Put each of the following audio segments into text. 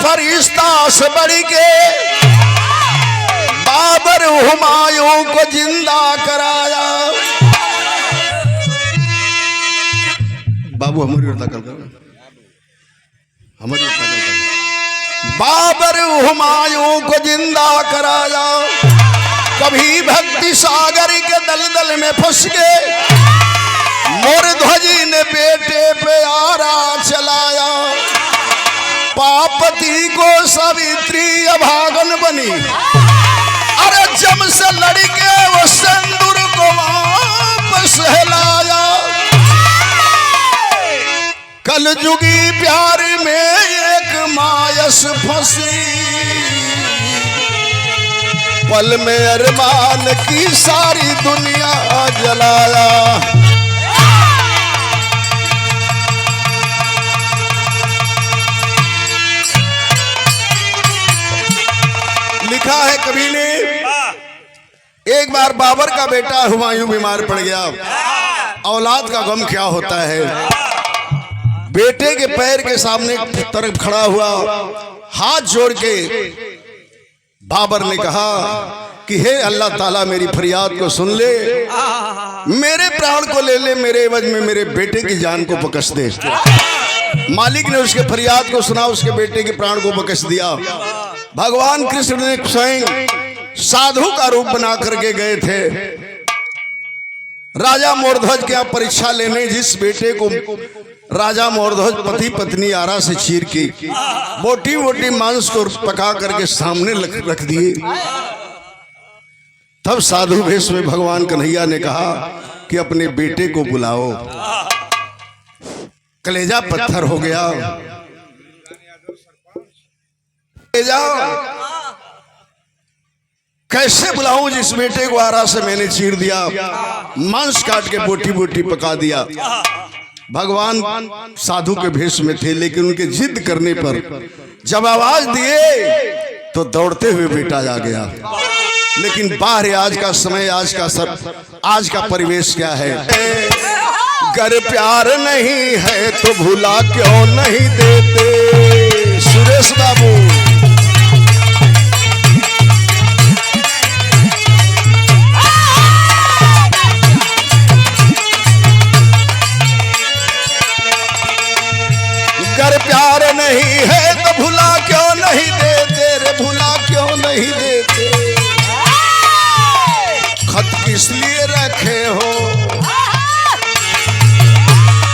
फरिश्ता से बढ़ के बाबर हुमायूं को जिंदा कराया। बाबू हमारी उर्दा कर दो, हमारी उर्दा कर दो। बाबर हुमायूं को जिंदा कराया। कभी भक्ति सागर के दलदल में फंस गए, मोरध्वजी ने बेटे पे आरा चलाया। पापति को सावित्री अभागन बनी, अरे जम से लड़के वो सिंदूर को वापस लाया। कलजुगी प्यार में एक मायस फंसी, पल में अरमान की सारी दुनिया जलाया। लिखा है कवि ने, एक बार बाबर का बेटा हुमायूं बीमार पड़ गया। औलाद का गम क्या होता है। बेटे के पैर के सामने तरफ खड़ा हुआ, हाथ जोड़ के बाबर ने कहा कि हे अल्लाह ताला मेरी फरियाद को सुन ले, मेरे प्राण को ले ले, मेरे एवज में मेरे बेटे की जान को बख्श दे। मालिक ने उसके फरियाद को सुना, उसके बेटे के प्राण को बख्श दिया। भगवान कृष्ण ने स्वयं साधु का रूप बना करके गए थे राजा मोरध्वज के यहाँ परीक्षा लेने। जिस बेटे को राजा मोरध्वज पति पत्नी आरा से चीर के मोटी मोटी मांस को पका करके सामने रख दिए, तब साधु वेश में भगवान कन्हैया ने कहा कि अपने बेटे को बुलाओ। कलेजा पत्थर हो गया। ले जाओ, कैसे बुलाऊं जिस बेटे को आरा से मैंने चीर दिया, मांस काट के बोटी बोटी पका दिया। भगवान साधु के भेष में थे, लेकिन उनके जिद करने पर जब आवाज दिए तो दौड़ते हुए बेटा आ गया। लेकिन बाहर आज का समय, आज का परिवेश क्या है। अगर प्यार नहीं है तो भुला क्यों नहीं देते। सुरेश बाबू अगर प्यार नहीं है तो भुला क्यों नहीं देते रे, भुला क्यों नहीं देते। खत किस लिए रखे हो,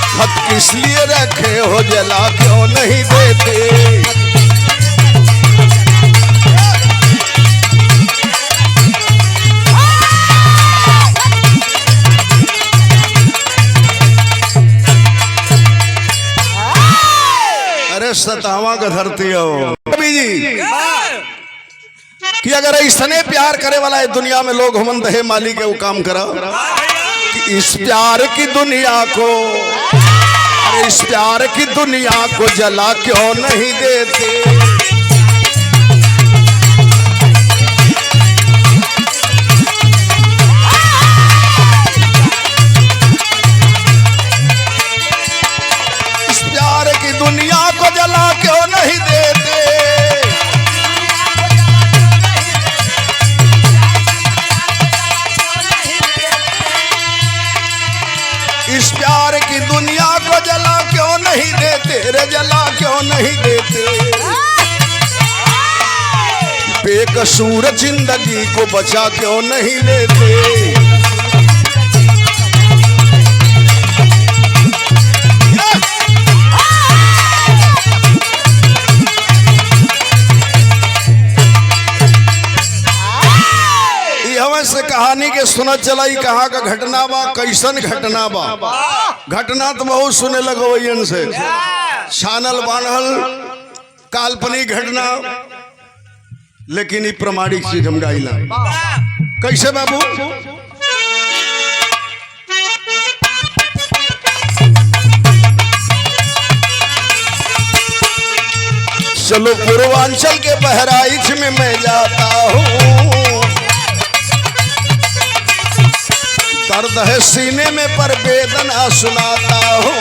खत किस लिए रखे हो, जला क्यों नहीं देते। सतावा का धरती हो जी कि अगर ऐसने प्यार करे वाला है दुनिया में लोग हमन दहे मालिक के वो काम करा कि इस प्यार की दुनिया को, अरे इस प्यार की दुनिया को जला क्यों नहीं देते। इस प्यार की दुनिया को जला क्यों नहीं देते। इस प्यार की दुनिया को जला क्यों नहीं देते रे, जला क्यों नहीं देते। बेकसूर जिंदगी को बचा क्यों नहीं लेते। से कहानी के सुनत चलाई, कहाँ का घटना बा, कैसन घटना बा। घटना तो बहुत सुने लगो वही से, छानल बानल काल्पनिक घटना, लेकिन ये प्रमाणिक चीज हम गाइला। कैसे बाबू। चलो पूर्वांचल के बहराइच में मैं जाता हूँ, दर्द है सीने में पर वेदना सुनाता हूँ।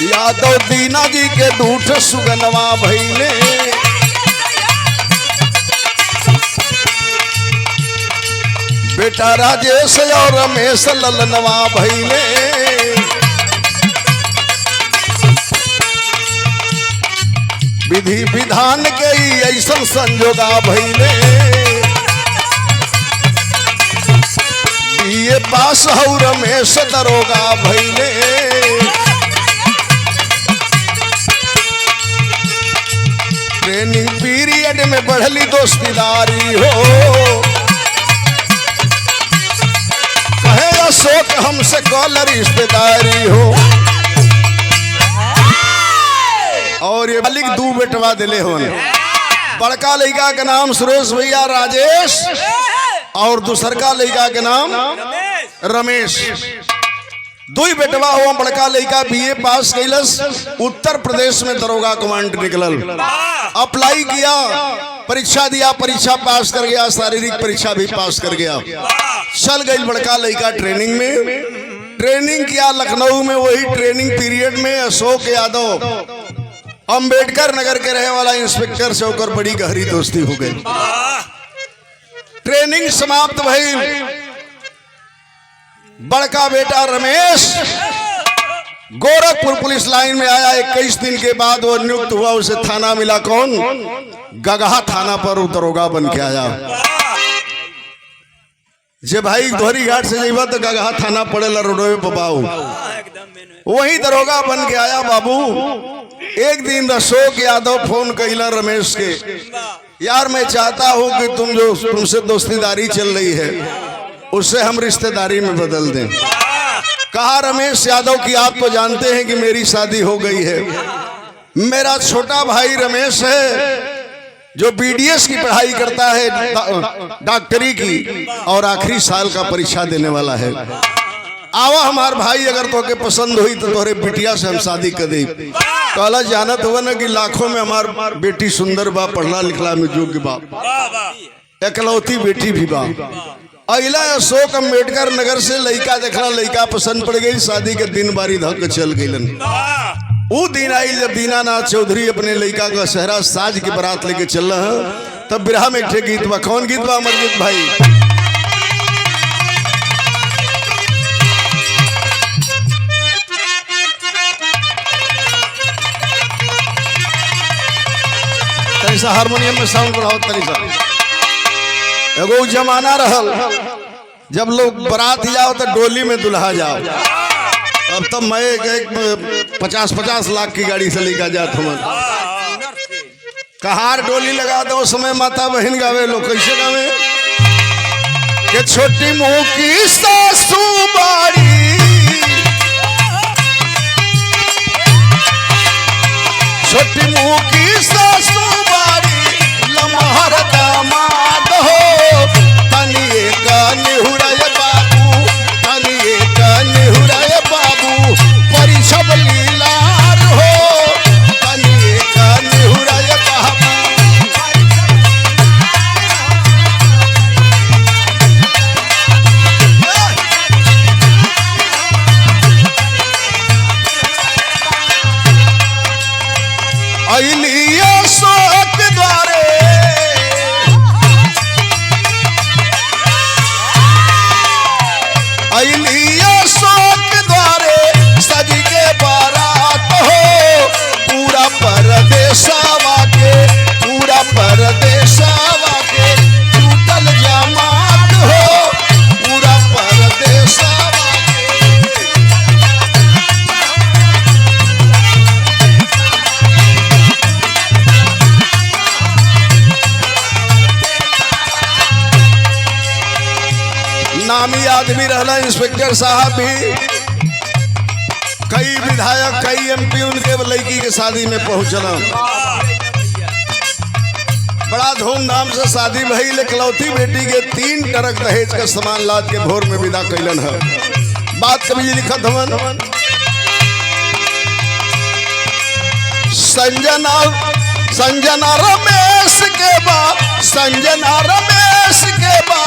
यादव दीना जी के दूठ सुगनवा भैले, बेटा राजेश और रमेश ललनवा भैले, विधि विधान के ऐसा संजोगा भैले, बीए पास हो रमेश दरोगा भैले, ट्रेनिंग पीरियड में बढ़ली दोस्तीदारी हो, कहे अशोक हमसे कॉल रिश्तेदारी हो, और ये मालिक दू बेटवा दिले हो, बड़का लड़का के नाम सुरेश भैया राजेश और दूसर का लड़का के नाम रमेश। दो ही बेटवा हुआ, बड़का लड़का बीए पास कैलस, उत्तर प्रदेश में दरोगा कमांड निकलल, अप्लाई किया, परीक्षा दिया, परीक्षा पास कर गया, शारीरिक परीक्षा भी पास कर गया, चल गई बड़का लड़का ट्रेनिंग में। ट्रेनिंग किया लखनऊ में, वही ट्रेनिंग पीरियड में अशोक यादव अंबेडकर नगर के रहे वाला इंस्पेक्टर से होकर बड़ी गहरी दोस्ती हो गई। ट्रेनिंग समाप्त भई, बड़का बेटा रमेश गोरखपुर पुलिस लाइन में आया। 21 दिन के बाद वो नियुक्त हुआ, उसे थाना मिला, कौन? गगहा थाना पर वो दरोगा बन के आया। जे भाई दोहरी घाट से जाइबा तो गगहा थाना पड़ेला रोडवे पबाऊ, वही दरोगा बन के आया बाबू। एक दिन अशोक यादव फोन कैला रमेश के, यार मैं चाहता हूं कि तुमसे दोस्तीदारी चल रही है, उससे हम रिश्तेदारी में बदल दें। कहा रमेश यादव कि आप तो जानते हैं कि मेरी शादी हो गई है, मेरा छोटा भाई रमेश है जो बीडीएस की पढ़ाई करता है, डॉक्टरी की, और आखिरी साल का परीक्षा देने वाला है। आवा हमार भाई, अगर तोके पसंद हुई तो तोरे बिटिया से हम शादी कर दे। कहला जानत हुआ ना कि लाखों में हमार बेटी सुंदर बा, पढ़ला लिखला में योग्य बा, एकलौती बेटी भी बा। अगला अशोक अम्बेडकर नगर से लड़का देखला, लड़का पसंद पड़ गई, शादी के दिन बारी धक चल गईलन। वो दिन आई जब दीनानाथ चौधरी अपने लड़का का शहरा साज की बारात लेके चल रहा है, तब बिरहा में एक गीत बा। कौन गीत बा अमरजीत भाई? तरीसा हारमोनियम में साउंड बढ़ाओ तरीसा। एगो जमाना रहल जब लोग बारात जाओ तो डोली में दुल्हा जाओ। अब तो मैं एक 50-50 लाख की गाड़ी से लेकर जाता हूँ। कहार डोली लगा दो, उस समय माता बहन गावे, लोग कैसे गावे कि छोटी मुँह की सासू बाड़ी, छोटी मुँह की सासू बाड़ी, लम्हर दामाद हो, तनिए का निहुराय बाबू, तनिए का निहुराय बाबू, परिछब लीलार हो, तनिए का निहुराय बाबू। अइली अशोक द्वारे, अइली अशोक द्वारे, सज के बारात हो, पूरा परदेशवा के, पूरा परदेशवा के, टूटल जमात हो, पूरा परदेशवा के। नामी आदमी रहना इंस्पेक्टर साहब भी, कई विधायक, कई एमपी उनके लड़की के शादी में पहुंचना। बड़ा धूमधाम से शादी भई, इकलौती बेटी के 3 ट्रक दहेज का सामान लाद के भोर में विदा कैलन है। बात कभी लिखत हवन, संजना रमेश के बा, संजना रमेश के बा,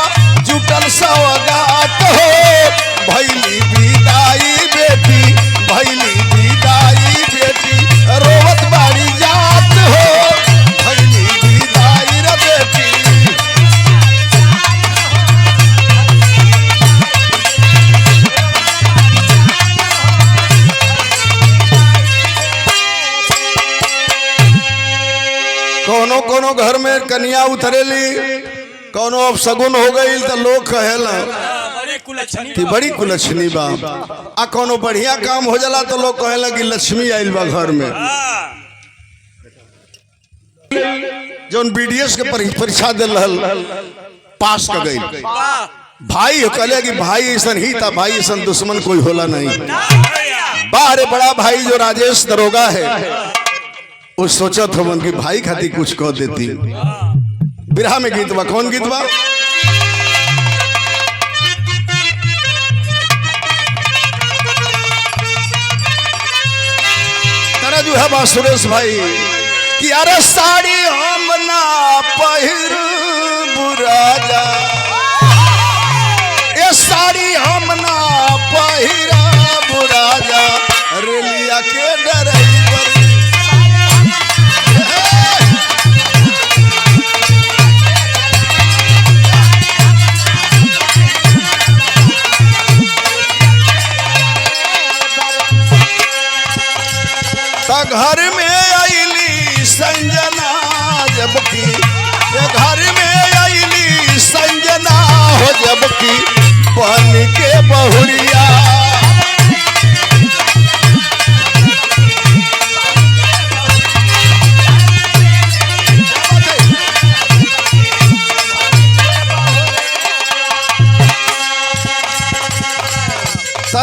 जुटल सौगात हो, भैली विदाई बेटी, भैली विदाई कोनो कोनो घर में कन्या उतरेली, कोनो अब सगुन हो गई तो लोग कहेला कि बड़ी कुलक्षणी बा, आ कोनो बढ़िया काम हो जाला तो लोग कहेला कि लक्ष्मी आइल बा घर में। जोन बीडीएस के परीक्षा दिल पास कर गई, भाई कहले कि भाई ऐसा ही था, भाई ऐसा दुश्मन कोई होला नहीं। बाहर बड़ा भाई जो राजेश दरोगा है वो सोचा था मन की भाई खाती कुछ कह देती। बिरहा में गीत बा, कौन गीत बा? तेरा जो है बा सुरेश भाई कि अरे साड़ी हम ना पहिर बुराजा, ये साड़ी हम ना पहिरा बुराजा, रेलिया के डराइवर घर में आईली संजना, जबकि घर में आईली संजना हो, जबकि बन के बहुरिया।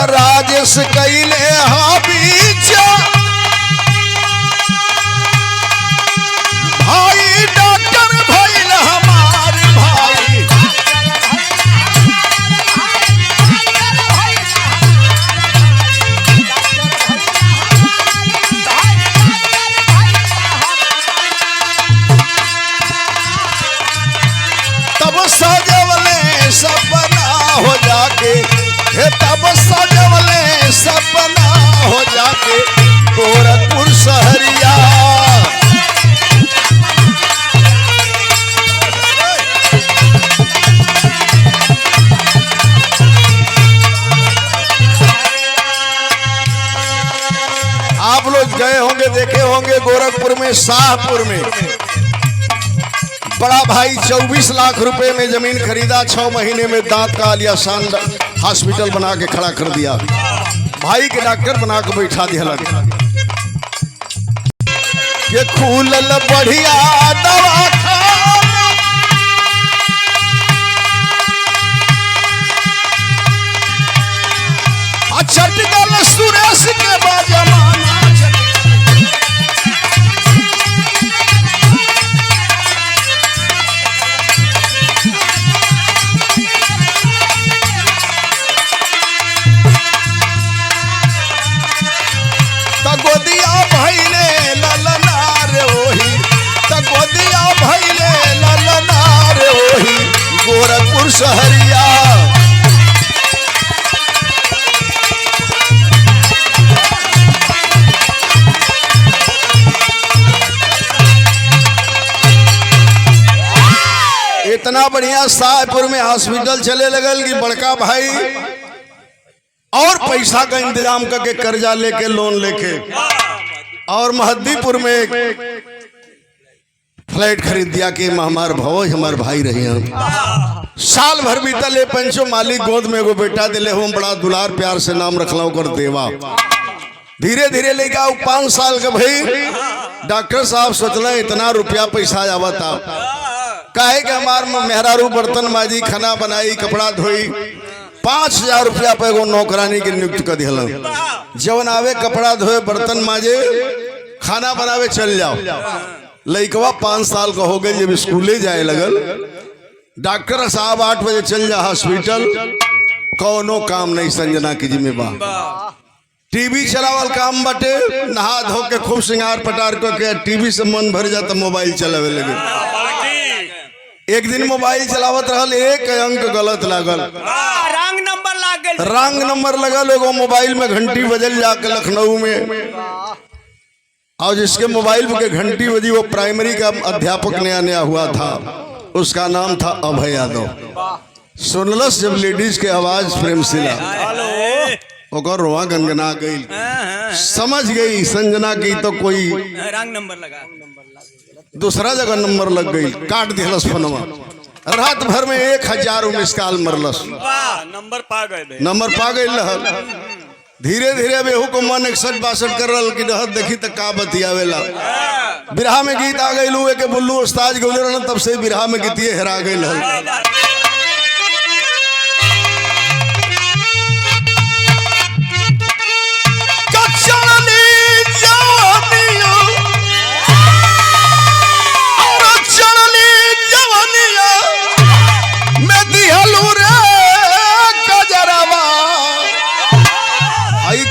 राजेश कैले हाँ बीच भाई, डॉक्टर भइल हमार भाई, तब सजवले सपना हो जाके, तब सजवले सपना हो जाके गोरखपुर शहरिया। आप लोग गए होंगे, देखे होंगे गोरखपुर में शाहपुर में बड़ा भाई 24 लाख रुपए में जमीन खरीदा, 6 महीने में दांत का आलियाशान हॉस्पिटल बना के खड़ा कर दिया, भाई के डॉक्टर बना के बैठा दिया। ये खुलल बढ़िया दवाखाना, चटगल सुरेश के बाजमाना, गोदिया भैले ललनार ओही, गोदिया भैले ललनार ओही गोरखपुर शहरिया। इतना बढ़िया शाहपुर में हॉस्पिटल चले लगल कि बड़का भाई और पैसा का इंतजाम करके कर्जा लेके लोन लेके और महद्दीपुर में फ्लैट खरीद दिया कि हमार भौज हमार भाई रही हैं। साल भर बीतल, पंचो मालिक गोद में एगो बेटा दिले, हम बड़ा दुलार प्यार से नाम रखला कर देवा। धीरे धीरे लेके 5 साल का भाई डॉक्टर साहब सोचला इतना रुपया पैसा आवता, काहे कि हमार मेहरारू बर्तन माजी, खाना बनाई, कपड़ा धोई, 5000 रुपया पे एगो नौकरानी के नियुक्त कर दिया। जवन आवे कपड़ा धोए, बर्तन माजे, खाना बनावे, चल जाओ। लइकवा 5 साल का हो गए, जब स्कूले जाए लगल, डॉक्टर साहब 8 बजे चल जा हॉस्पिटल, कोनो काम नहीं संजना की जिम्मेवार। टीवी चलावल काम बटे, नहा धो के खूब श्रृंगार पटार करके टीवी से मन भर जाता, मोबाइल चलावे लगे। एक दिन मोबाइल चलावत रहल, एक अंक गलत लागल, रंग नंबर लगल, एगो मोबाइल में घंटी बजल जाके लखनऊ में, और जिसके मोबाइल पे घंटी बजी वो प्राइमरी का अध्यापक नया हुआ था, उसका नाम था अभय यादव। सुनलस जब लेडीज के आवाज प्रेमशिला, ओकर रोआ गनगना गई, समझ गई संजना की तो कोई रंग नंबर लगा। दूसरा जगह नंबर लग गई, काट दिलस फोनवा। रात भर में 1000 मिस कॉल मरलस। नंबर पा गए, नंबर पा गई रहल। धीरे धीरे बेहू को मन 61-62 कर रहा कि रहत देखी तक का बतियावेला। बिरहा में गीत आ गई एक बुल्लू उस्ताद के उधर, तब से बिरहा में गीतिए हेरा गई रहल।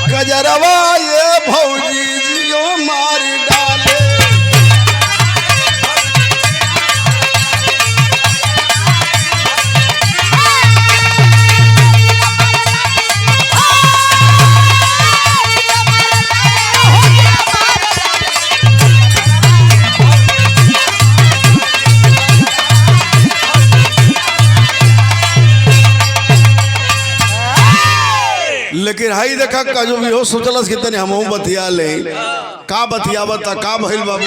कजरवा ये भौजी जियो मारी डाले। लेकिन हाई देखा का जो भी हो सोचलस कि तने हमहू बतिया ले। का बतियावता का भइल बाबू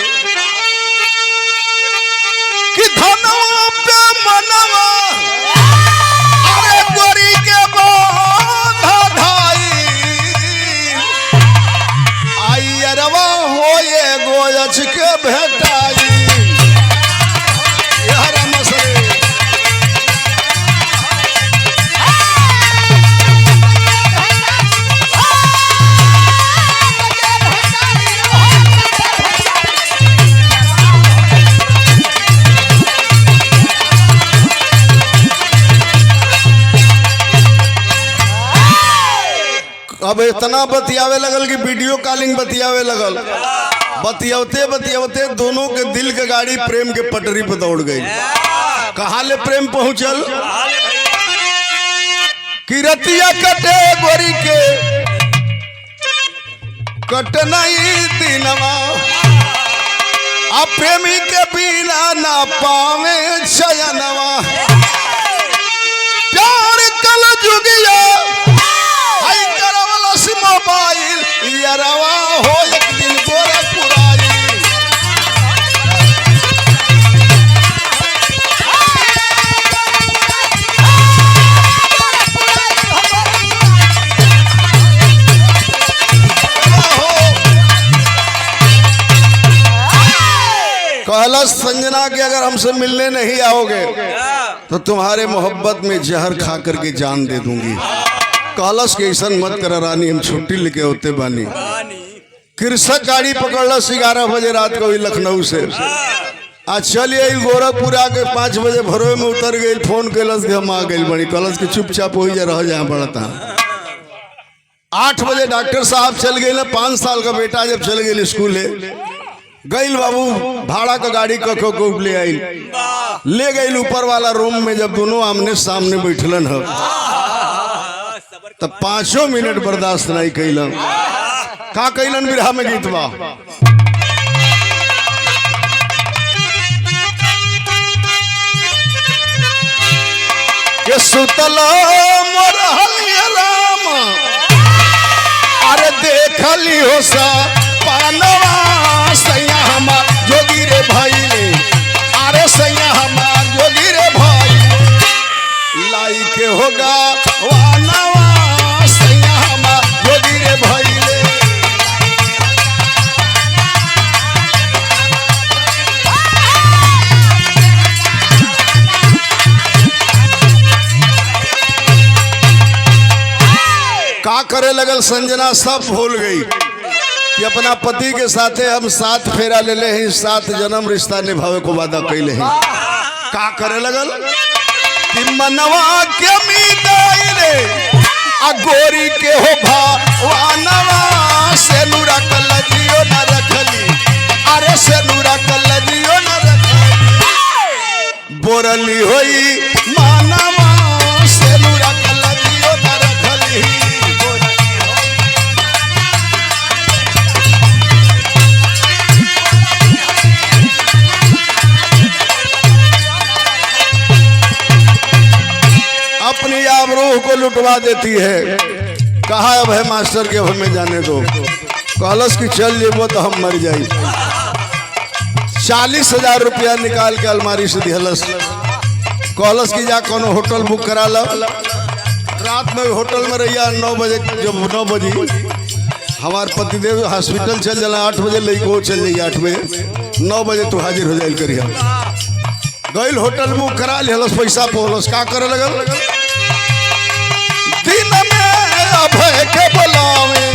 कि धनवा पे मनवा अरे गोरी के बाधा धाई आई अरवा होए गोयछ के भेटाई। यार मसरे अब इतना बतियावे लगल कि वीडियो कॉलिंग बतियावे लगल। बतियावते बतियावते दोनों के दिल के गाड़ी प्रेम के पटरी पर दौड़ गई। कहाँ ले प्रेम पहुंचल कि रतिया कटे गोरी के कटनाई दिनवा आ प्रेमी के बिना ना पावे शयनवा। प्यार कल जुगिया मोबाइल यारवा हो एक दिन गोरा पुराई। कहलस संजना के अगर हमसे मिलने नहीं आओगे तो तुम्हारे मोहब्बत में जहर खा करके जान दे दूंगी। कहलस के ऐसा मत कर रानी, हम छुट्टी लेके होते बानी। कृषक गाड़ी पकड़लस 11 बजे रात को लखनऊ से। आज चलिए गोरखपुर आके 5 बजे भरोए में उतर गई। फोन कैलस के हम आ गई बड़ी। कहलस कि चुपचाप हो जा रह जहाँ पड़ता। 8 बजे डॉक्टर साहब चल गए ना। 5 साल का बेटा जब चल गए स्कूल गई बाबू भाड़ा का गाड़ी कखो को ले आई, ले गई ऊपर वाला रूम में। जब दोनों आमने सामने बैठलन है तब 5 मिनट बर्दाश्त नहीं कैलन। का कैलन बिरहा में गीत बा के सुतल राम अरे देखली हो सा पानवा सैया हमार जोगी रे भाई ने। अरे सैया हमार जोगी रे भाई लाई के होगा वानवा सैया हमार जोगी रे भाई ने। का करे लगल संजना सब भूल गई कि अपना पति के साथे हम 7 फेरा ले ले हैं, 7 जन्म रिश्ता निभावे को वादा कैले हैं। का करे लगल कि मनवा के मीदाई आ गोरी के हो भावनवा से नूरा कलजियो न रखली। अरे से नूरा कलजियो न रखली बोरली होई मानवा से नूरा कलजियो न रखली। अपनी आबरूह को लुटवा देती है। कहा अब है मास्टर के हमें जाने दो। कहलस कि चल जेबो तो हम मर जाई। 40,000 रुपया निकाल के अलमारी से दिहलस। कहलस की जा कोनो होटल बुक करा लो। रात में होटल में रहिया 9 बजे, जब 9 बजे हमार पतिदेव हॉस्पिटल चल जाला, 8 बजे लड़को चल जाइए 8 बजे, 9 बजे तू हाजिर हो जाए करिया। गईल होटल बुक करा लिहलस, पैसा पोलस, का करे लगल दिन में अभय के बुलावे,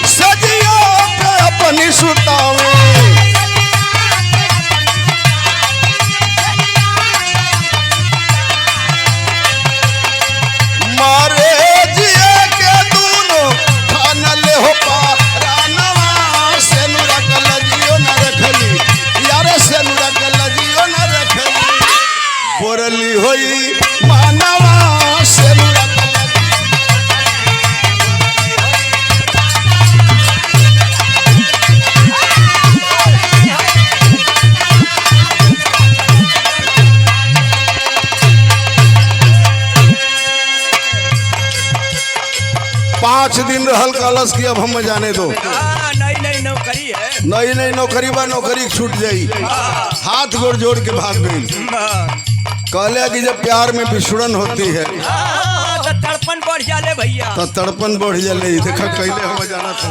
सजिया पे अपनी सुतावे, मारे जिए के दूनो खाना ले हो पारानवा, से नुरा कलजियो न रखली यार, से नुरा कलजियो न रखली, बोरली होई मानवा से नुरा पाँच दिन रहल कलश की, अब हम जाने दो नई नौकरी है, नई नौकरी बा, नौकरी छूट जाई। हाथ गोड़ जोड़ के भाग गई। कहले कि जब प्यार में विछुड़न होती है तो तड़पन बढ़ जाले भैया, तो तड़पन बढ़ जाले। देखा कहले हम जाना था।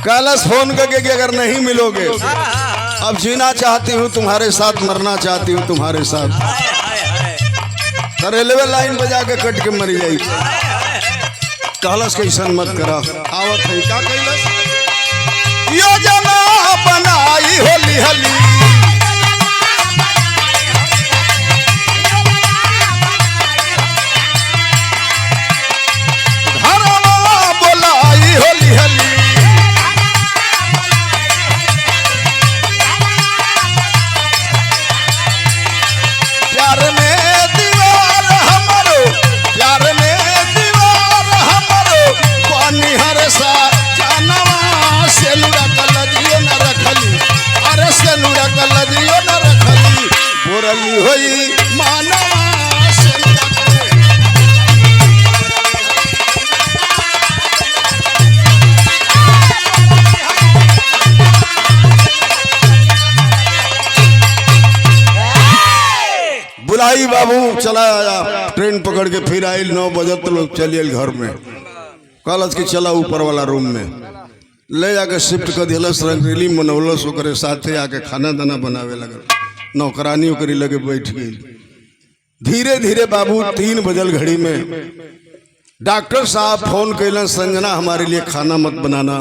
कलश फोन करके कि अगर नहीं मिलोगे, अब जीना चाहती हूँ तुम्हारे साथ, मरना चाहती हूँ तुम्हारे साथ, तो रेलवे लाइन बजा के कट के मर जाई। कहलस कैसन मत करा, आवत है का कैलस योजना बनाई होली हली, घरवा बोलाई होली हली, प्यार में दीवार हमारो, प्यार में दीवार हमारो, पानी हर सा जानवा, से नुरा कलजियो न रखली, अरे से नुरा कलजियो न रखली, बोरली होई मानवा से नुरा बुलाई बाबू चला आया। ट्रेन पकड़ के फिर आई 9 बजे तो लोग चलिए घर में। कॉलेज के चला ऊपर वाला रूम में ले जाके शिफ्ट कर दिलस, रंगीली मनौलस, ओकरे साथे आके खाना दाना बनावे लगल। नौकरानी ओकरी लगे बैठ गई। धीरे धीरे बाबू 3 बजल घड़ी में डॉक्टर साहब फोन कैलन, संजना हमारे लिए खाना मत बनाना,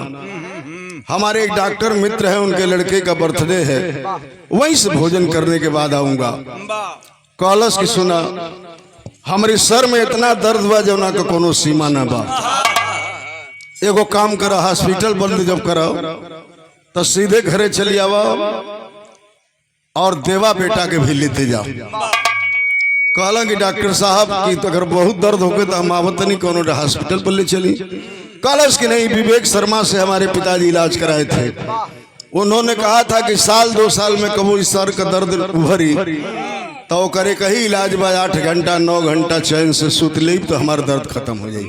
हमारे एक डॉक्टर मित्र है, उनके लड़के का बर्थडे है, वहीं से भोजन करने के बाद आऊंगा। कॉलेज की सुना, हमारे सर में इतना दर्द बा जौना का कोनो सीमा ना बा। एगो काम करो, हॉस्पिटल बंद जब करो तो सीधे घरे चली आओ और देवा बेटा के भी लेते जाओ। कहला कि डॉक्टर साहब की तो अगर बहुत दर्द हो गए तो हम आवत नहीं, कोनो हॉस्पिटल पर ले चली। कॉलेज की नहीं, विवेक शर्मा से हमारे पिताजी इलाज कराए थे। उन्होंने कहा था कि 1-2 साल में कबो इस सर का दर्द उभरी तो करे कही इलाज बा, 8 घंटा 9 घंटा चैन से सुत ली तो हमारा दर्द खत्म हो जाए,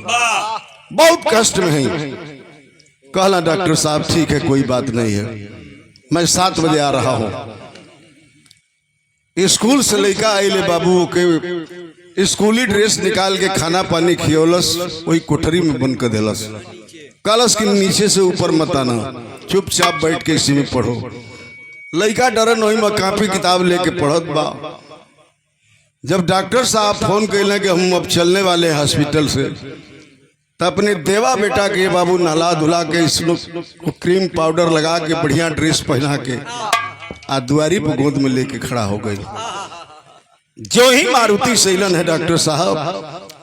बहुत कष्ट में है। कहला डॉक्टर साहब ठीक है कोई बात नहीं है, मैं 7 बजे आ रहा हूँ। स्कूल से लड़का आइले बाबू के स्कूली ड्रेस निकाल के खाना पानी खियोलस, वही कोठरी में बंद कर देलस। कलश के नीचे से ऊपर मत आना, चुपचाप बैठ के इसी में पढ़ो। लड़का डरन वही में कापी किताब लेके पढ़त बा। जब डॉक्टर साहब फोन कैले कि हम अब चलने वाले हॉस्पिटल से, तो अपने देवा बेटा के बाबू नहला धुला के इसको क्रीम पाउडर लगा के बढ़िया ड्रेस पहना के आ दुआरी पर गोद में लेके खड़ा हो गई। जो ही मारुति सैलन है डॉक्टर साहब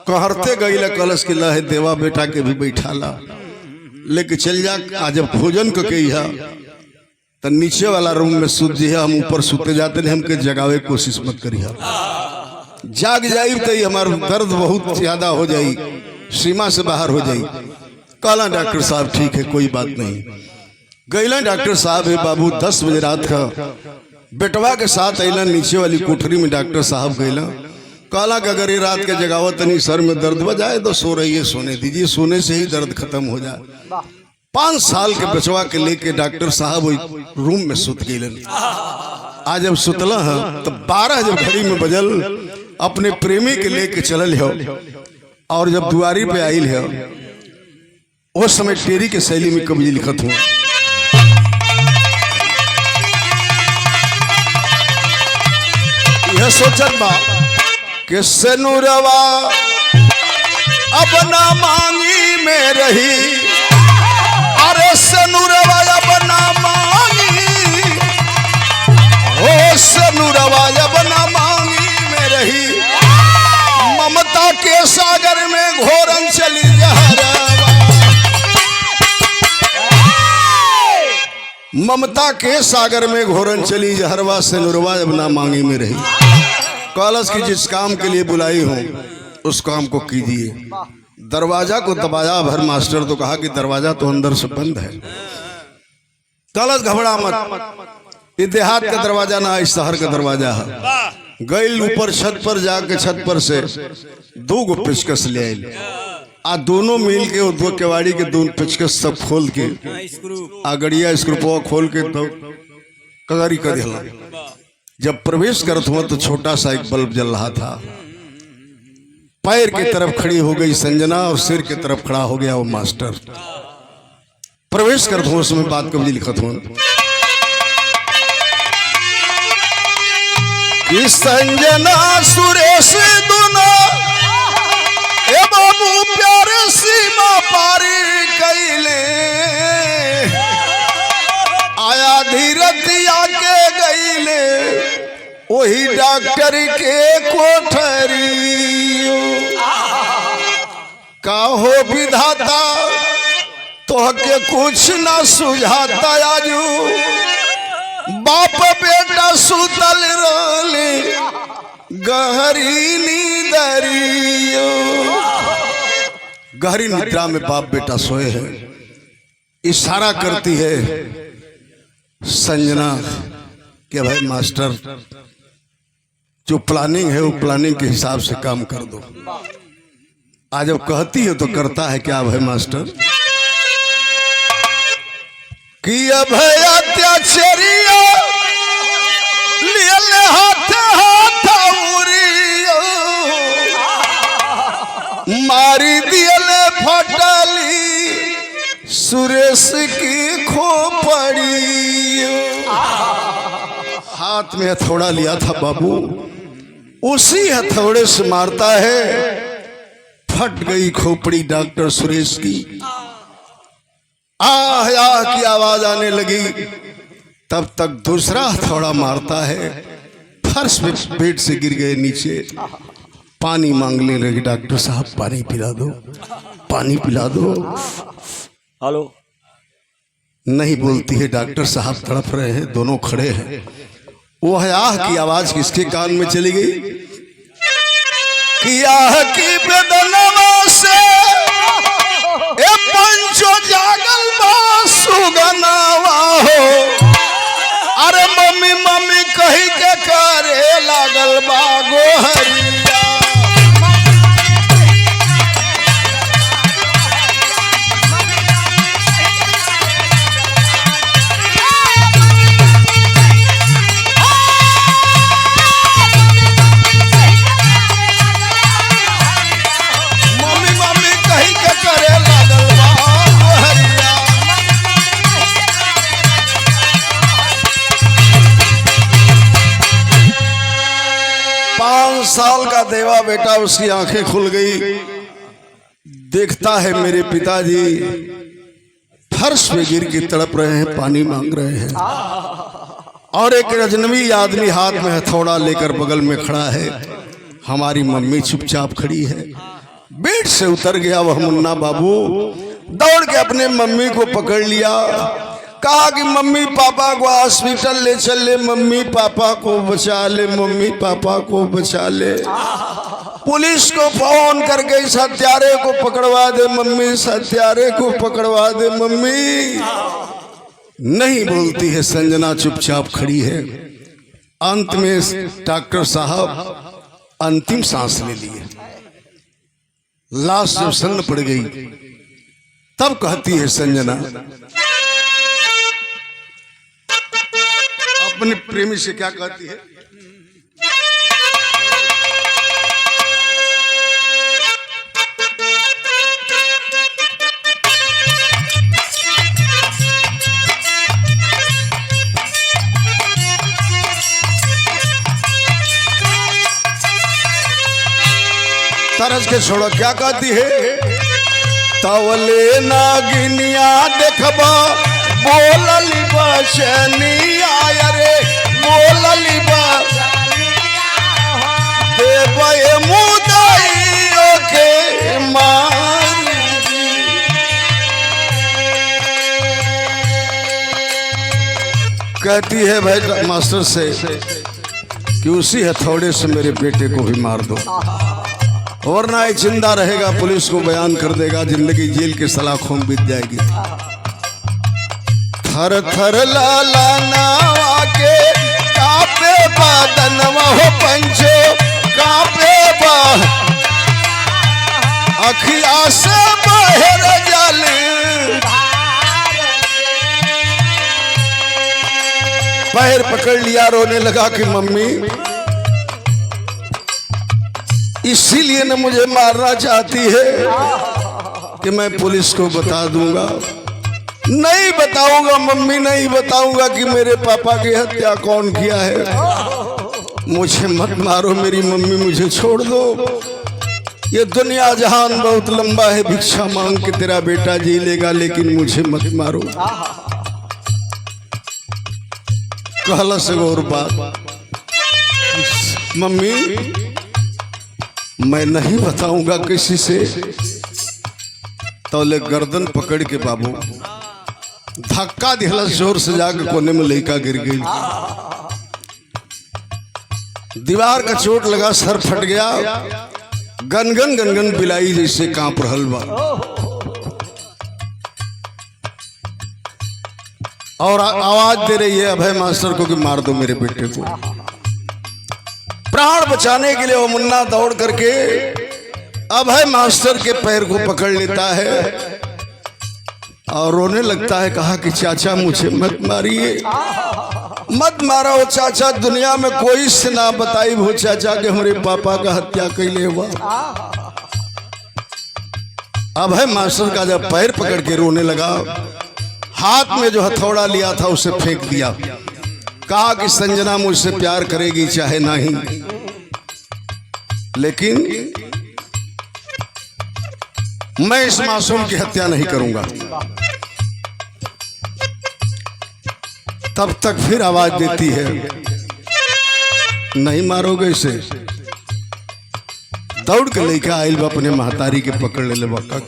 कहरते गई कलश के लहे देवा बेटा के भी बैठाला, लेके चल जा। आज जब भोजन को कही है तो नीचे वाला रूम में सुत जी, हम ऊपर सुते जाते हैं, हमके जगावे कोशिश मत करिए। जाग जाई तो हमारा दर्द बहुत ज्यादा हो जाई, सीमा से बाहर हो जाई। कहला डॉक्टर साहब ठीक है कोई बात नहीं। गईला डॉक्टर साहब है बाबू 10 बजे रात का बेटवा के साथ अला नीचे वाली कोठरी में। डॉक्टर साहब गईला काला कि अगर ये रात के जगावत नहीं सर में दर्द बजाए तो सो रही है, सोने दीजिए, सोने से ही दर्द खत्म हो जाए। 5 साल के बचवा के लेके डॉक्टर साहब रूम में सुत गए। आज जब सुतला है तो 12 जब घड़ी में बजल अपने प्रेमी के लेके चलल है और जब दुआरी पे आइल है उस समय टेरी के शैली में कवि लिखत हुआ। यह सोचत बा कि सनुरवा अब ना मांगी में रही, अरे सनुरवा अब ना मांगी, ओ सनुरवा अब ना मांगी में रही, ममता के सागर में घोरन चली जहरवा, ममता के सागर में घोरन चली जहरवा, सनुरवा अब ना मांगी में रही। कॉलेज की जिस काम के लिए बुलाई हूँ उस काम को कीजिए। दरवाजा को दबाया भर मास्टर तो कहा कि दरवाजा तो अंदर से बंद है। कॉलेज घबरा मत, ये देहात का दरवाजा ना इस शहर का दरवाजा है। गई ऊपर छत पर जाके छत पर से 2 गो पेचकस ले आये, आ दोनों मिल के 2 केवाड़ी के 2 पेचकस सब खोल के आगड़िया स्क्रूपवा खोल के तो कगारी कर दिला। जब प्रवेश करत हुआ तो छोटा सा एक बल्ब जल रहा था। पैर की तरफ खड़ी हो गई संजना और सिर की तरफ खड़ा हो गया वो मास्टर। प्रवेश करत हुआ उसमें बात कभी लिखत हुआ कि संजना सुरेश दोनों ए बाबू प्यार सीमा पारी कैले, आया धीरतिया के गईले वही डॉक्टर के कोठरी, काहो विधाता तो के कुछ ना सुझाता, आजू बाप बेटा सुतल रोले गहरी नींदरियो, गहरी निद्रा में बाप बेटा सोए हैं। इशारा करती है संजना कि भाई मास्टर जो प्लानिंग है वो प्लानिंग के हिसाब से काम कर दो। आज जब कहती है तो करता है क्या भाई मास्टर कि अब है अत्याचारिया लिए हाथ हाथ उरियो, मारी दियले फटली सुरेश की खोपड़ी, हाथ में हथौड़ा लिया था बाबू, उसी हथौड़े से मारता है, फट गई खोपड़ी डॉक्टर सुरेश की। आह आह की आवाज आने लगी। तब तक दूसरा हथौड़ा मारता है, फर्श पे बेड से गिर गए नीचे, पानी मांगने लगे। डॉक्टर साहब पानी पिला दो, पानी पिला दो। हेलो, नहीं बोलती है। डॉक्टर साहब तड़प रहे हैं, दोनों खड़े हैं। वो है आह की आवाज किसके कान में चली गई कि आह की बेदनवा से ए पंचो जागल बा सुगनावा हो, अरे मम्मी मम्मी कही के करे लागल बा गोहरिया। साल का देवा बेटा, उसकी आंखें खुल गई। देखता है मेरे पिताजी फर्श पे गिर के तड़प रहे हैं, पानी मांग रहे हैं, और एक अजनबी आदमी हाथ में हथौड़ा लेकर बगल में खड़ा है। हमारी मम्मी चुपचाप खड़ी है। बेड से उतर गया वह मुन्ना बाबू, दौड़ के अपने मम्मी को पकड़ लिया, कहा कि मम्मी पापा को हॉस्पिटल ले चले, मम्मी पापा को बचा ले, मम्मी पापा को बचा ले। पुलिस को फोन करके इस हत्यारे को पकड़वा दे मम्मी, इस हत्यारे को पकड़वा दे मम्मी। नहीं बोलती है संजना, चुपचाप खड़ी है। अंत में डॉक्टर साहब अंतिम सांस ले लिए। लाश जब सन्न पड़ गई तब कहती है संजना अपने प्रेमी से, क्या कहती है? तरस के छोड़ो, क्या कहती है? तवले नागिनिया देखबा बोलली बचनिया रे, बोलली बचनिया देबे मुदाइयो के मारी। कहती है भाई मास्टर से कि उसी हथौड़े से मेरे बेटे को भी मार दो, वरना ये जिंदा रहेगा पुलिस को बयान कर देगा, जिंदगी जेल के सलाखों में बीत जाएगी। थर थर लाला नावा के कापे बदनवा हो पंचो, कापे बा अखिया से बाहर जल। पैर पकड़ लिया, रोने लगा कि मम्मी इसीलिए न मुझे मारना चाहती है कि मैं पुलिस को बता दूंगा। नहीं बताऊंगा मम्मी, नहीं बताऊंगा कि मेरे पापा की हत्या कौन किया है। मुझे मत मारो मेरी मम्मी, मुझे छोड़ दो। ये दुनिया जहान बहुत लंबा है, भिक्षा मांग के तेरा बेटा जी लेगा, लेकिन मुझे मत मारो। कहला से और बात, मम्मी मैं नहीं बताऊंगा किसी से। तौले गर्दन पकड़ के बाबू धक्का दिला जोर से, जाकर कोने में लड़का गिर गई। दीवार का चोट लगा, सर फट गया, गनगन गनगन बिलाई जैसे कांप रहल बा। और आवाज दे रही है अभय मास्टर को कि मार दो मेरे बेटे को। प्राण बचाने के लिए वो मुन्ना दौड़ करके अभय मास्टर के पैर को पकड़ लेता है और रोने लगता है। कहा कि चाचा मुझे मत मारिए, मत मारा हो चाचा, दुनिया में कोई से ना बताई हो चाचा कि हमारे पापा का हत्या कैले हुआ। अभय मास्टर का जब पैर पकड़ के रोने लगा, हाथ में जो हथौड़ा लिया था उसे फेंक दिया। कहा कि संजना मुझसे प्यार करेगी चाहे नहीं, लेकिन मैं इस मासूम की हत्या नहीं करूंगा। तब तक फिर आवाज देती है, नहीं मारोगे इसे। दौड़ के लेकर आयल अपने महतारी के पकड़ ले बका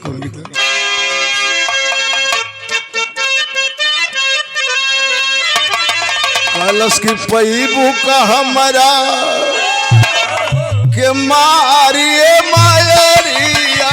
कलश की पैबू का हमारा के मारिए मायरिया।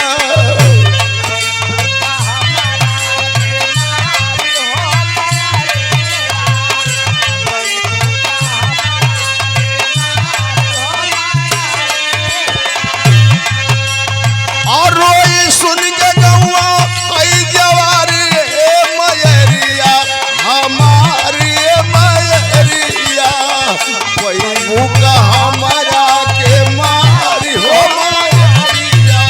और रोई सुन के गौआ आई जवारी मयरिया, हमारी मयरिया पैबू का हमारा के मारी हो मयरिया।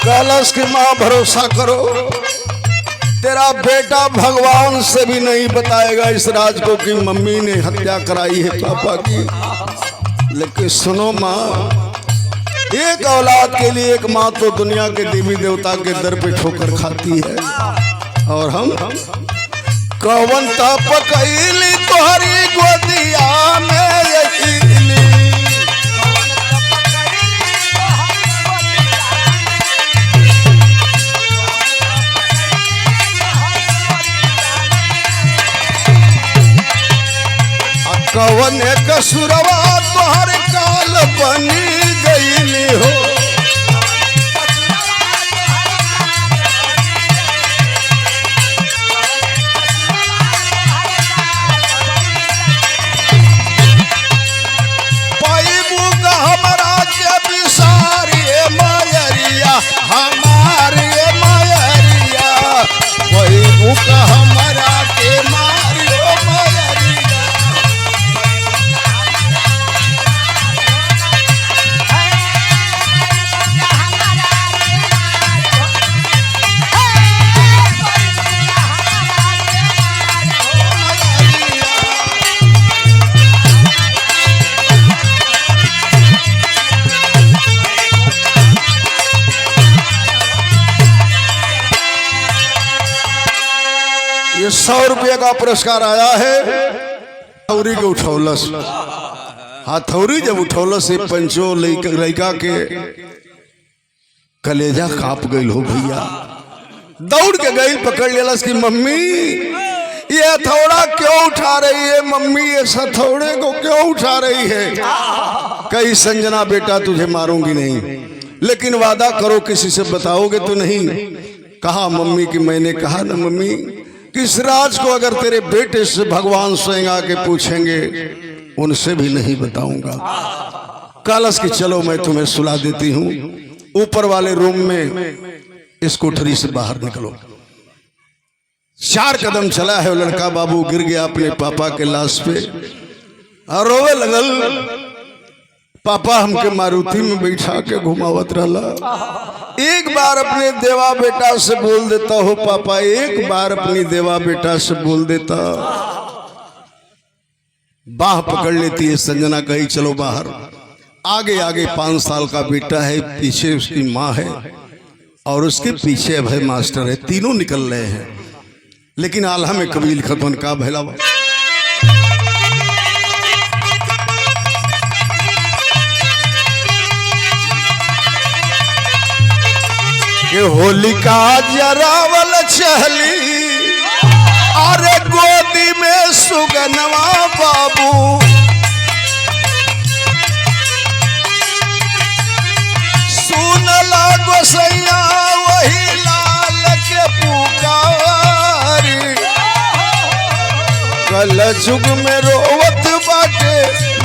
कलश की माँ भरोसा करो, तेरा बेटा भगवान से भी नहीं बताएगा इस राज को कि मम्मी ने हत्या कराई है पापा की। लेकिन सुनो माँ, एक औलाद के लिए एक माँ तो दुनिया के देवी देवता के दर पे ठोकर खाती है। और हम कौन तप कैली तोहरी गोदिया में यकीली। ससुरवा तोहर काल बनी गईली हो। पैबू का हमरा के बिसारिए मयरिया हमारे मयरिया, पैबू का हमरा के मारियो मयरिया। ये 100 रुपये का पुरस्कार आया है हथौड़ी के उठौलस। हथौड़ी जब उठौलस से पंचो लड़का के कलेजा कांप गई हो भैया। दौड़ के गई पकड़ लेलस कि मम्मी ये हथौड़ा क्यों उठा रही है, मम्मी ये हथौड़े को क्यों उठा रही है। कही संजना बेटा तुझे मारूंगी नहीं, लेकिन वादा करो किसी से बताओगे तो नहीं। कहा मम्मी कि मैंने कहा ना मम्मी किस राज को अगर तेरे बेटे से भगवान स्वयं आके पूछेंगे उनसे भी नहीं बताऊंगा। कालस की चलो मैं तुम्हें सुला देती हूँ, ऊपर वाले रूम में इस कोठरी से बाहर निकलो। 4 कदम चला है वो लड़का बाबू गिर गया अपने पापा के लाश पे और रोवे लगल। पापा हमके मारुति में बैठा के घुमावत रहला। एक बार अपने देवा बेटा से बोल देता हो पापा, एक बार अपनी देवा बेटा से बोल देता। बाह पकड़ लेती है संजना, कही चलो बाहर। आगे आगे 5 साल का बेटा है, पीछे उसकी माँ है और उसके पीछे अभय मास्टर है। तीनों निकल रहे हैं, लेकिन आल्हा में कबील खतवन का भैलावा। कि होलिका जरावल चहली अरे गोदी में सुगनवा बाबू। सुनला गोसैया वही लाल के पुकारी। कल जुग में रोवत बाटे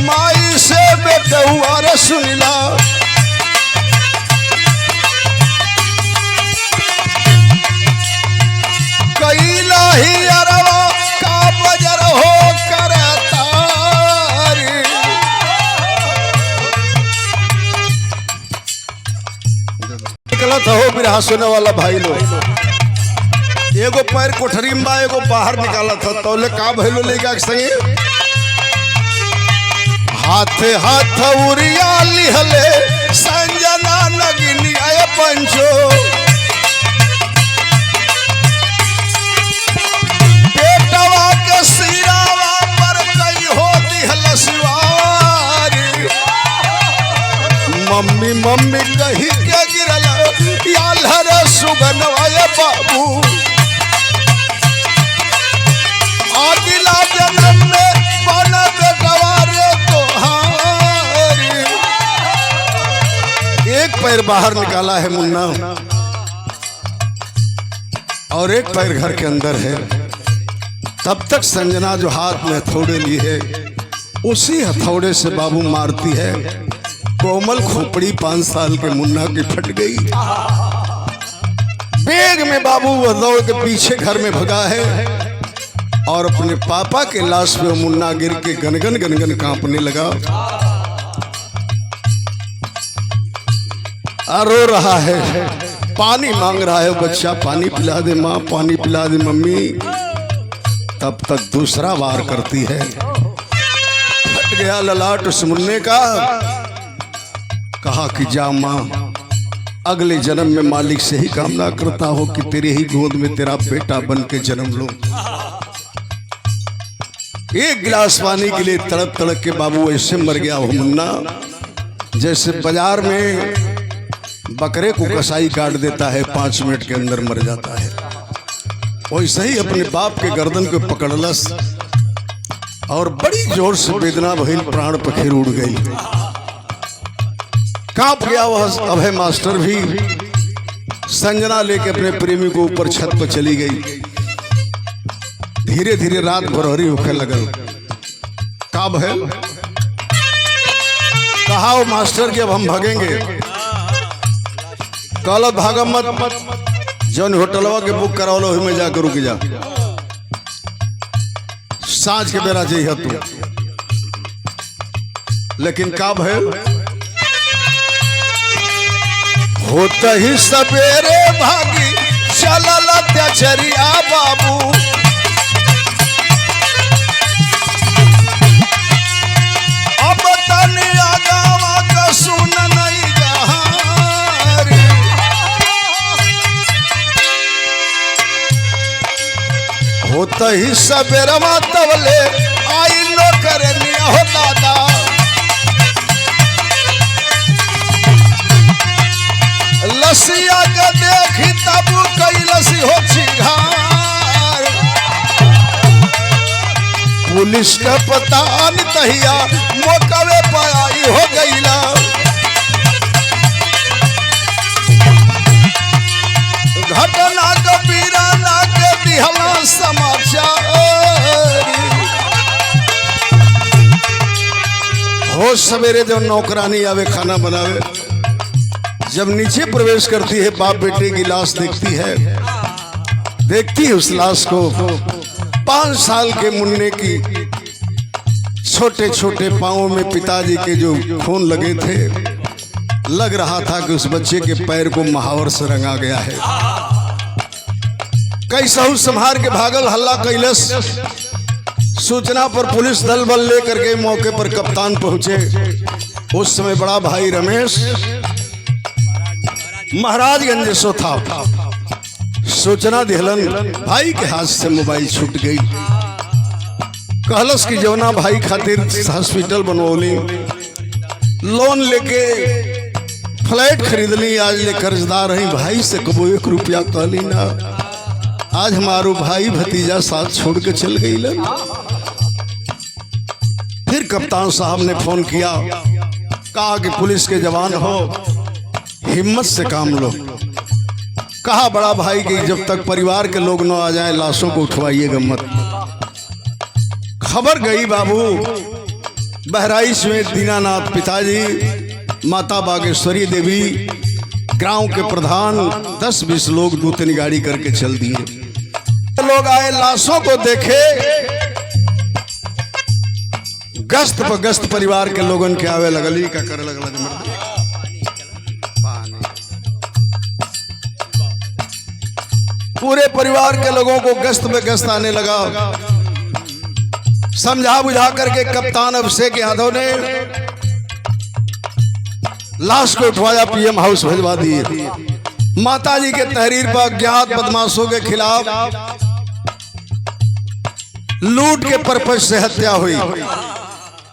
माई से बेटुआ रे सुनला। कैला ही अरवा का बजर हो करतारी। निकला था हो बिरहा सुने वाला भाई लोग। एगो पैर कोठरी में बा, एगो बाहर निकाला था। तौले का भइलो लेगा संगे हाथे हाथ उरिया लिहले संजना नगिनी आए पंचो। मम्मी मम्मी कही के गिरल यालहर सुगनवाए बाबू। अगला जन्म में बन बेटवा रे तोहारी। एक पैर बाहर निकाला है मुन्ना और एक पैर घर के अंदर है। तब तक संजना जो हाथ में हथौड़े ली है उसी हथौड़े से बाबू मारती है। कोमल खोपड़ी 5 साल के मुन्ना की फट गई। बेग में बाबू वह दौड़ के पीछे घर में भगा है और अपने पापा के लाश पे मुन्ना गिर के गनगन गनगन कांपने लगा। रो रहा है, पानी मांग रहा है बच्चा, पानी पिला दे माँ, पानी पिला दे मम्मी। तब तक दूसरा वार करती है। फट गया ललाट उस मुन्ने का। कहा कि जा माँ, अगले जन्म में मालिक से ही कामना करता हो कि तेरे ही गोद में तेरा बेटा बन के जन्म लो। एक गिलास पानी के लिए तड़प तड़प के बाबू ऐसे मर गया वो मुन्ना जैसे बाजार में बकरे को कसाई काट देता है, 5 मिनट के अंदर मर जाता है। वैसे ही अपने बाप के गर्दन को पकड़लस और बड़ी जोर से वेदना भइल, प्राण पखेर उड़ गई। कांप गया वह अभय मास्टर भी। संजना लेके अपने प्रेमी को ऊपर छत पर चली गई। धीरे धीरे रात भरहरी होखे लगल। का भइल? कहा वो मास्टर कि अब हम भागेंगे। कहल भागम मत, जौन होटलवा के बुक करावलो वही में जाकर रुक जा, सांझ के बेरा जइह तू। लेकिन का भइल? होता ही सवेरे भागी चलल त्याचरिया बाबू। अब तनी आगावा का सुन नहीं गहारी। होता ही सवेरे तबले आई लो करनिया हो दादा। लसिया के देखी तब कई लसी हो छिघार। पुलिस का पता न तहिया मोकवे पर आई हो गईला। घटना का पीराना के दिहला समाचार। हो सवेरे जब नौकरानी आवे खाना बनावे, जब नीचे प्रवेश करती है बाप बेटे की लाश देखती है उस लाश को। 5 साल के मुन्ने की छोटे छोटे पांवों में पिताजी के जो खून लगे थे, लग रहा था कि उस बच्चे के पैर को महावर से रंगा गया है। कैसा संहार के भागल हल्ला कैलस। सूचना पर पुलिस दल बल लेकर के मौके पर कप्तान पहुंचे। उस समय बड़ा भाई रमेश महाराजगंज सो था। सूचना दिहलन, भाई के हाथ से मोबाइल छूट गई। कहलस कि जौना भाई खातिर हॉस्पिटल बनवली, लोन लेके फ्लैट खरीद ली, आज ले कर्जदार रही, भाई से कबो 1 रुपया कहली ना। आज हमारो भाई भतीजा साथ छोड़ के चल गई। फिर कप्तान साहब ने फोन किया, कहा कि पुलिस के जवान हो, हिम्मत से काम लो। कहा बड़ा भाई कि जब तक परिवार के लोग न आ जाए लाशों को उठवाइएगा मत। खबर गई बाबू बहराइच में। दीनानाथ पिताजी, माता बागेश्वरी देवी, गांव के प्रधान, 10-20 लोग 2-3 गाड़ी करके चल दिए। लोग आए, लाशों को देखे। गश्त पर गश्त परिवार के लोगन के आवे लगली। का करे लगल? पूरे परिवार के लोगों को गश्त में गश्त आने लगा। समझा बुझा करके कप्तान अभिषेक यादव ने लाश को उठवाया, पीएम हाउस भिजवा दिए। माताजी के तहरीर पर अज्ञात बदमाशों के खिलाफ लूट के पर्पज से हत्या हुई,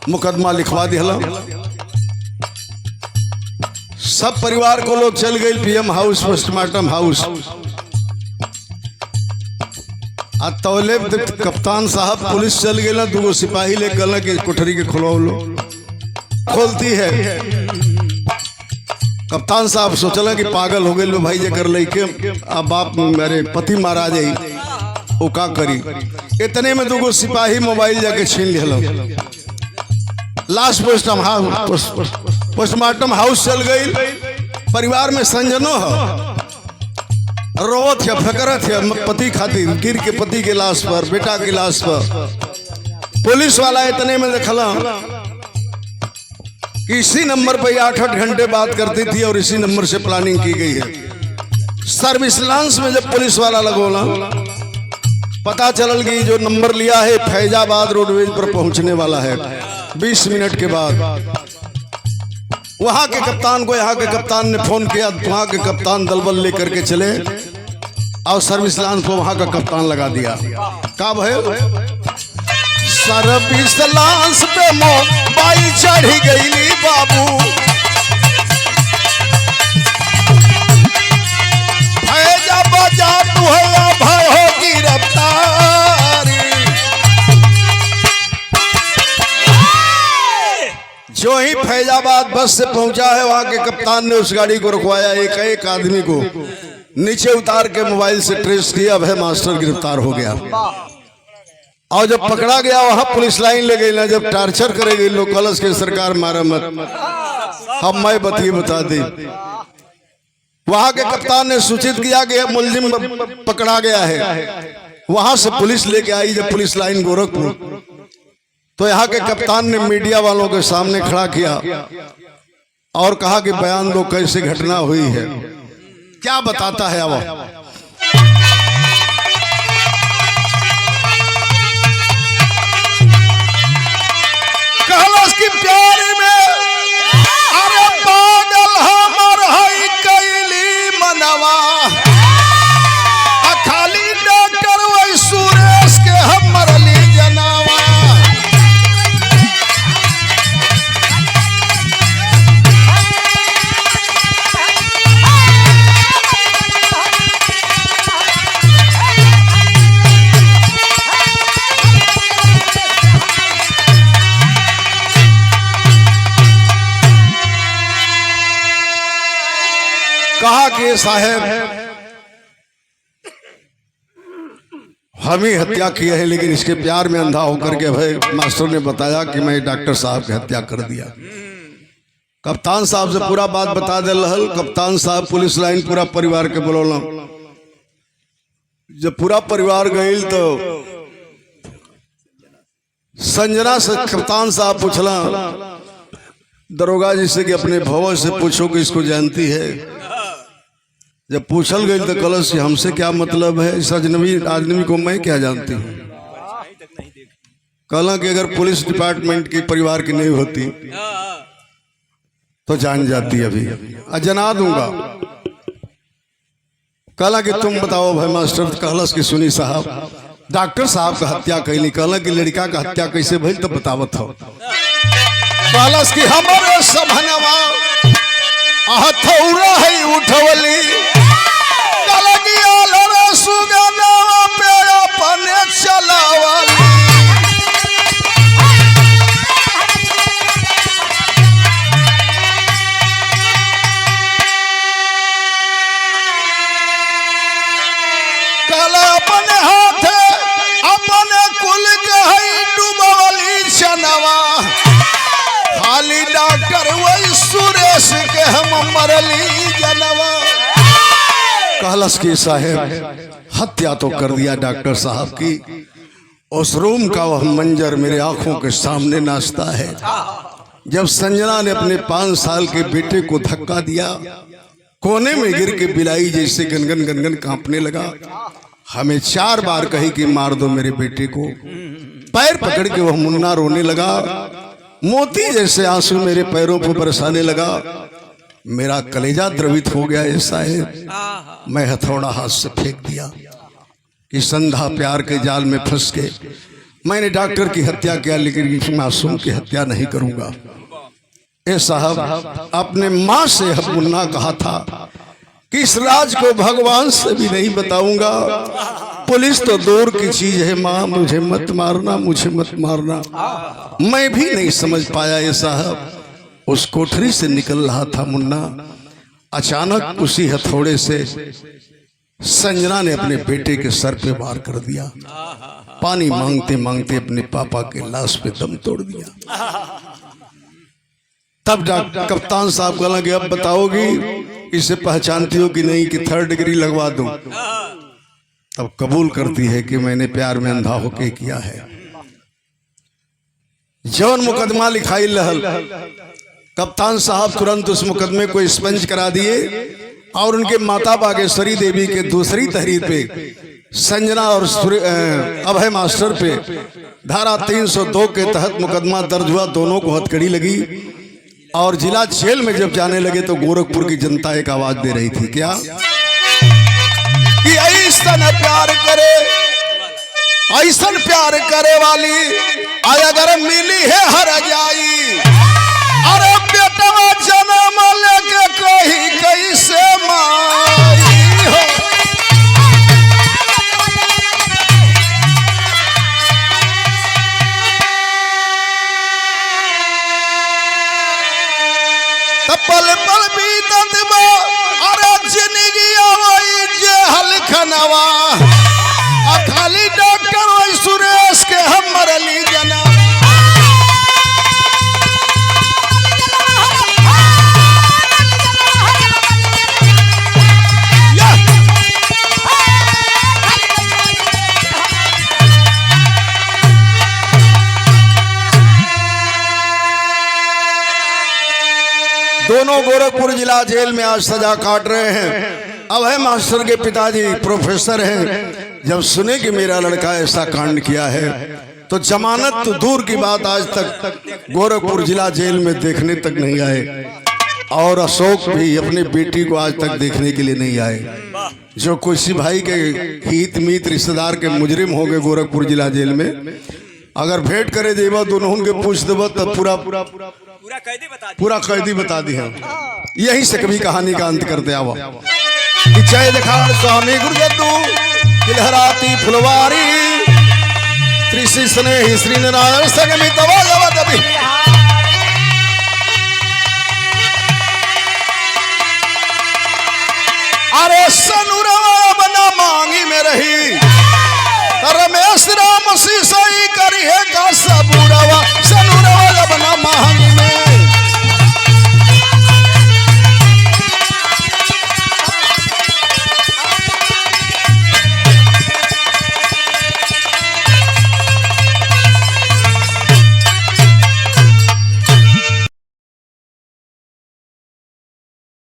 मुकदमा लिखवा दिया। सब परिवार को लोग चल गए पीएम हाउस, पोस्टमार्टम हाउस। तौले कप्तान साहब पुलिस चल गए ना, 2 सिपाही ले गल कि कोठरी के खोलो लो। खोलती है। कप्तान साहब सोचला कि पागल हो गए लो भाई, जकर लइके अब बाप मेरे पति मारा जाई, वो का करी। इतने में 2 सिपाही मोबाइल जाके छीन लिया। लास्ट पोस्टमार्टम हाउस चल गई। परिवार में संजनो है, रोवत है, फकरत है पति खातिर, गिर के पति के लाश पर, बेटा के लाश पर। पुलिस वाला इतने में देखला कि इसी नंबर पर 8-8 घंटे बात करती थी और इसी नंबर से प्लानिंग की गई है। सर्विस लांस में जब पुलिस वाला लगोला, पता चलल कि जो नंबर लिया है फैजाबाद रोडवेज पर पहुंचने वाला है 20 मिनट के बाद। वहां के कप्तान को यहाँ के कप्तान ने फोन किया, वहां के कप्तान दलबल लेकर के चले और सर्विस लांस को वहां का कप्तान लगा दिया। का भय सर्विस लांस पे मोबाइल चढ़ी गई बाबू। फैजाबाद तू है भाई हो गिरफ्तारी। फरीदाबाद बस से पहुंचा है। वहां के कप्तान ने उस गाड़ी को रुकवाया, एक एक आदमी को नीचे उतार के मोबाइल से ट्रेस किया। अभय मास्टर गिरफ्तार हो गया। और जब पकड़ा गया वहां पुलिस लाइन ले गई ना, जब टार्चर करेगी लोग कलश के सरकार मारा मत, हम मैं बता दी। वहां के कप्तान ने सूचित किया कि मुलजिम पकड़ा गया है। वहां से पुलिस लेके आई। जब पुलिस लाइन गोरखपुर, तो यहाँ के कप्तान ने मीडिया वालों के सामने खड़ा किया और कहा कि बयान दो, कैसे घटना हुई है, क्या बताता है अब। कहलस की प्यारी में अरे पागल हमर हई कैली मनवा, खाली डॉक्टर वही सुरेश के हम मरली जनावा। कहा कि साहब हम ही हत्या की है, लेकिन इसके प्यार में अंधा होकर के भाई मास्टर ने बताया कि मैं डॉक्टर साहब की हत्या कर दिया। कप्तान साहब से पूरा बात बता दे रहल। कप्तान साहब पुलिस लाइन पूरा परिवार के बोलौला। जब पूरा परिवार गई तो संजना से कप्तान साहब पूछला दरोगा जी से कि अपने भवन से पूछो कि इसको जानती है। जब पूछल गई तो कलश हमसे क्या मतलब है, इस अजनबी आदमी को मैं क्या जानती हूँ। कहला कि अगर पुलिस डिपार्टमेंट की परिवार की नहीं होती तो जान जाती, अभी जना दूंगा। कहला कि तुम बताओ भाई मास्टर। कहलस कि सुनी साहब, डॉक्टर साहब का हत्या कैली। कहला कि लड़का का हत्या कैसे भइल तो बतावत हो। कहलस कि हमारे सभनवा हथौरा है उठवली, सुगनवा पे अपने चलावली। कला अपने हाथे अपने कुल के है डुबवली चनवा, खाली डॉक्टर वही सुरेश के हम मरली जनवा। कहलस की साहेब हत्या तो कर दिया डॉक्टर साहब की। उस रूम का वह मंजर मेरे आंखों के सामने नाचता है। जब संजना ने अपने 5 साल के बेटे को धक्का दिया, कोने में गिर के बिलाई जैसे गनगन गनगन कांपने लगा। हमें 4 बार कही कि मार दो मेरे बेटे को। पैर पकड़ के वह मुन्ना रोने लगा। मोती जैसे आंसू मेरे पैरों पर बरसाने लगा। मेरा कलेजा द्रवित हो गया। ऐसा है मैं हथौड़ा हाथ से फेंक दिया कि संधा प्यार के जाल में फंस के मैंने डॉक्टर की हत्या किया, लेकिन इस मासूम की हत्या नहीं करूंगा। ए साहब, अपने माँ से मुन्ना कहा था कि इस राज को भगवान से भी नहीं बताऊंगा। पुलिस तो दूर की चीज है, माँ मुझे मत मारना, मुझे मत मारना। मैं भी नहीं समझ पाया। ये साहब उस कोठरी से निकल रहा था मुन्ना, अचानक उसी हथौड़े से संजना ने अपने बेटे के सर पे वार कर दिया। पानी मांगते मांगते अपने पापा के लाश पे दम तोड़ दिया। तब कप्तान साहब कहला कि अब बताओगी इसे पहचानती हो कि नहीं, कि 3rd डिग्री लगवा दूं। तब कबूल करती है कि मैंने प्यार में अंधा होके किया है। जौन मुकदमा लिखाई लहल, कप्तान साहब तुरंत उस मुकदमे को स्पंज करा दिए और उनके माता बागेश्वरी देवी के दूसरी तहरीर पे संजना और अभय मास्टर पे धारा 302 के तहत मुकदमा दर्ज हुआ। दोनों को हथकड़ी लगी और जिला जेल में जब जाने लगे तो गोरखपुर की जनता एक आवाज दे रही थी, क्या कि ऐसा प्यार करे, ऐसा प्यार करे वाली अगर मिली है हर जाई। अरे बेटवा जन्म लेके कही कैसे माई हो। दोनों गोरखपुर जिला जेल में आज सजा काट रहे हैं। अब है मास्टर के पिताजी प्रोफेसर हैं। जब सुने कि मेरा लड़का ऐसा कांड किया है तो जमानत तो दूर की बात आज तक गोरखपुर जिला जेल में देखने तक नहीं आए। और अशोक भी अपनी बेटी को आज तक देखने के लिए नहीं आए। जो किसी भाई के हित मीत रिश्तेदार के मुजरिम हो गए गोरखपुर जिला जेल में, अगर भेंट करे देवा दोनों के पूछ देव तब पूरा कैदी बता दी है। यही से कभी कहानी का अंत करते आवा। जय दिखाड़ स्वामी गुरुजद्दू किलहराती फुलवारी त्रिशी स्नेही श्री नारायण संगमी तवा अरे सनुरवा बना मांगी में रही रमेश राम सी सही करी है का सबूरवा सनुरवा बना मांगी में